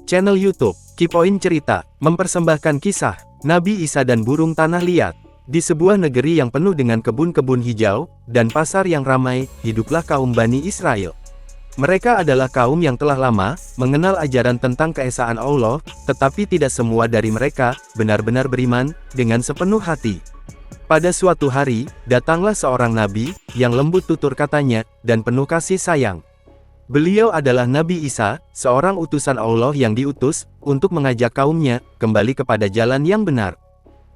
Channel YouTube Kipoin Cerita mempersembahkan kisah Nabi Isa dan burung tanah liat. Di sebuah negeri yang penuh dengan kebun-kebun hijau dan pasar yang ramai, hiduplah kaum Bani Israel. Mereka adalah kaum yang telah lama mengenal ajaran tentang keesaan Allah, tetapi tidak semua dari mereka benar-benar beriman dengan sepenuh hati. Pada suatu hari, datanglah seorang nabi yang lembut tutur katanya dan penuh kasih sayang. Beliau adalah Nabi Isa, seorang utusan Allah yang diutus untuk mengajak kaumnya kembali kepada jalan yang benar.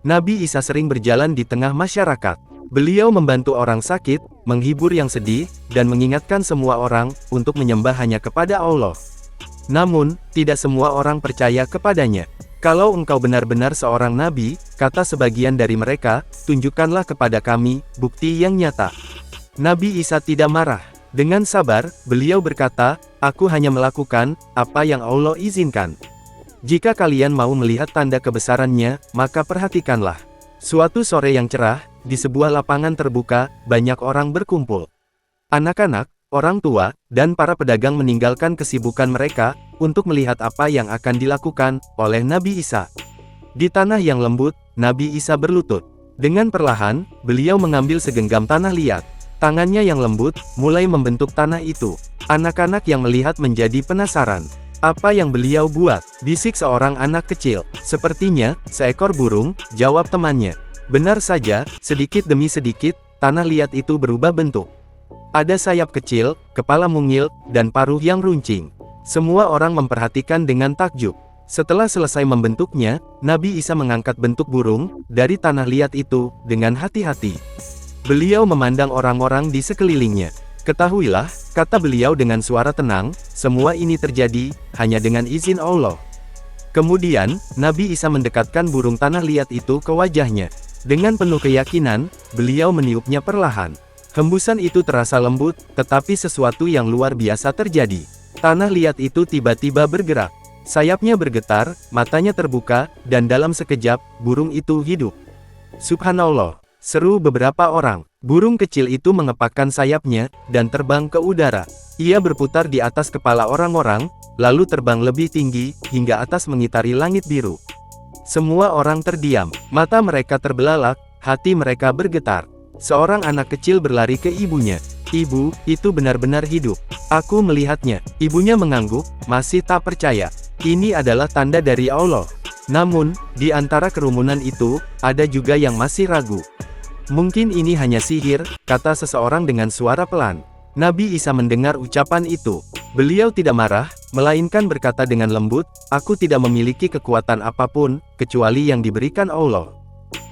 Nabi Isa sering berjalan di tengah masyarakat. Beliau membantu orang sakit, menghibur yang sedih, dan mengingatkan semua orang untuk menyembah hanya kepada Allah. Namun, tidak semua orang percaya kepadanya. Kalau engkau benar-benar seorang nabi, kata sebagian dari mereka, tunjukkanlah kepada kami bukti yang nyata. Nabi Isa tidak marah. Dengan sabar, beliau berkata, aku hanya melakukan apa yang Allah izinkan. Jika kalian mau melihat tanda kebesarannya, maka perhatikanlah. Suatu sore yang cerah, di sebuah lapangan terbuka, banyak orang berkumpul. Anak-anak, orang tua, dan para pedagang meninggalkan kesibukan mereka untuk melihat apa yang akan dilakukan oleh Nabi Isa. Di tanah yang lembut, Nabi Isa berlutut. Dengan perlahan, beliau mengambil segenggam tanah liat. Tangannya yang lembut mulai membentuk tanah itu. Anak-anak yang melihat menjadi penasaran. Apa yang beliau buat? Bisik seorang anak kecil. Sepertinya, seekor burung, jawab temannya. Benar saja, sedikit demi sedikit, tanah liat itu berubah bentuk. Ada sayap kecil, kepala mungil, dan paruh yang runcing. Semua orang memperhatikan dengan takjub. Setelah selesai membentuknya, Nabi Isa mengangkat bentuk burung dari tanah liat itu dengan hati-hati. Beliau memandang orang-orang di sekelilingnya. Ketahuilah, kata beliau dengan suara tenang, semua ini terjadi hanya dengan izin Allah. Kemudian, Nabi Isa mendekatkan burung tanah liat itu ke wajahnya. Dengan penuh keyakinan, beliau meniupnya perlahan. Hembusan itu terasa lembut, tetapi sesuatu yang luar biasa terjadi. Tanah liat itu tiba-tiba bergerak. Sayapnya bergetar, matanya terbuka, dan dalam sekejap, burung itu hidup. Subhanallah, seru beberapa orang. Burung kecil itu mengepakkan sayapnya, dan terbang ke udara. Ia berputar di atas kepala orang-orang, lalu terbang lebih tinggi, hingga atas mengitari langit biru. Semua orang terdiam, mata mereka terbelalak, hati mereka bergetar. Seorang anak kecil berlari ke ibunya. Ibu, itu benar-benar hidup. Aku melihatnya. Ibunya mengangguk, masih tak percaya. Ini adalah tanda dari Allah. Namun, di antara kerumunan itu, ada juga yang masih ragu. Mungkin ini hanya sihir, kata seseorang dengan suara pelan. Nabi Isa mendengar ucapan itu. Beliau tidak marah, melainkan berkata dengan lembut, aku tidak memiliki kekuatan apapun, kecuali yang diberikan Allah.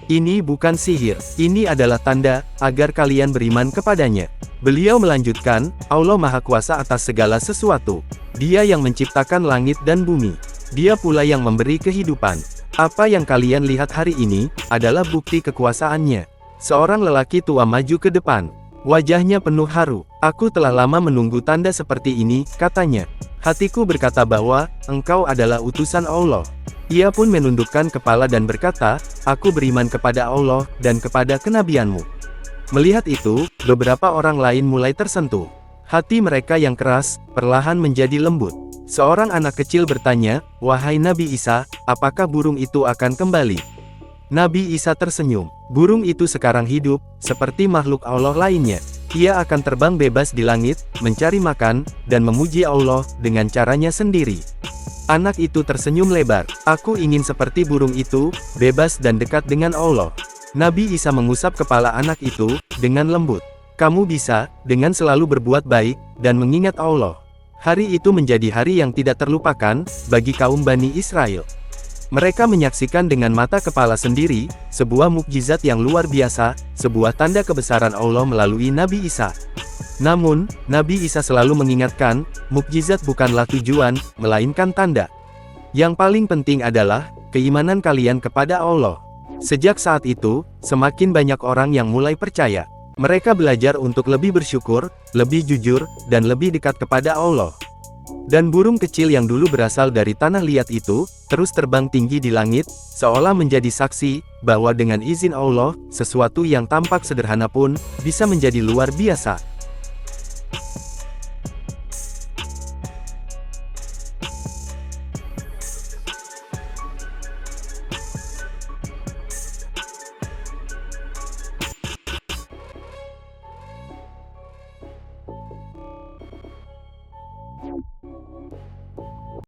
Ini bukan sihir, ini adalah tanda, agar kalian beriman kepadanya. Beliau melanjutkan, Allah Maha Kuasa atas segala sesuatu. Dia yang menciptakan langit dan bumi. Dia pula yang memberi kehidupan. Apa yang kalian lihat hari ini, adalah bukti kekuasaannya. Seorang lelaki tua maju ke depan. Wajahnya penuh haru. Aku telah lama menunggu tanda seperti ini, katanya. Hatiku berkata bahwa, engkau adalah utusan Allah. Ia pun menundukkan kepala dan berkata, aku beriman kepada Allah, dan kepada kenabianmu. Melihat itu, beberapa orang lain mulai tersentuh. Hati mereka yang keras, perlahan menjadi lembut. Seorang anak kecil bertanya, wahai Nabi Isa, apakah burung itu akan kembali? Nabi Isa tersenyum. Burung itu sekarang hidup, seperti makhluk Allah lainnya. Ia akan terbang bebas di langit, mencari makan, dan memuji Allah dengan caranya sendiri. Anak itu tersenyum lebar. Aku ingin seperti burung itu, bebas dan dekat dengan Allah. Nabi Isa mengusap kepala anak itu, dengan lembut. Kamu bisa, dengan selalu berbuat baik, dan mengingat Allah. Hari itu menjadi hari yang tidak terlupakan, bagi kaum Bani Israel. Mereka menyaksikan dengan mata kepala sendiri, sebuah mukjizat yang luar biasa, sebuah tanda kebesaran Allah melalui Nabi Isa. Namun, Nabi Isa selalu mengingatkan, mukjizat bukanlah tujuan, melainkan tanda. Yang paling penting adalah, keimanan kalian kepada Allah. Sejak saat itu, semakin banyak orang yang mulai percaya. Mereka belajar untuk lebih bersyukur, lebih jujur, dan lebih dekat kepada Allah. Dan burung kecil yang dulu berasal dari tanah liat itu, terus terbang tinggi di langit, seolah menjadi saksi, bahwa dengan izin Allah, sesuatu yang tampak sederhana pun, bisa menjadi luar biasa.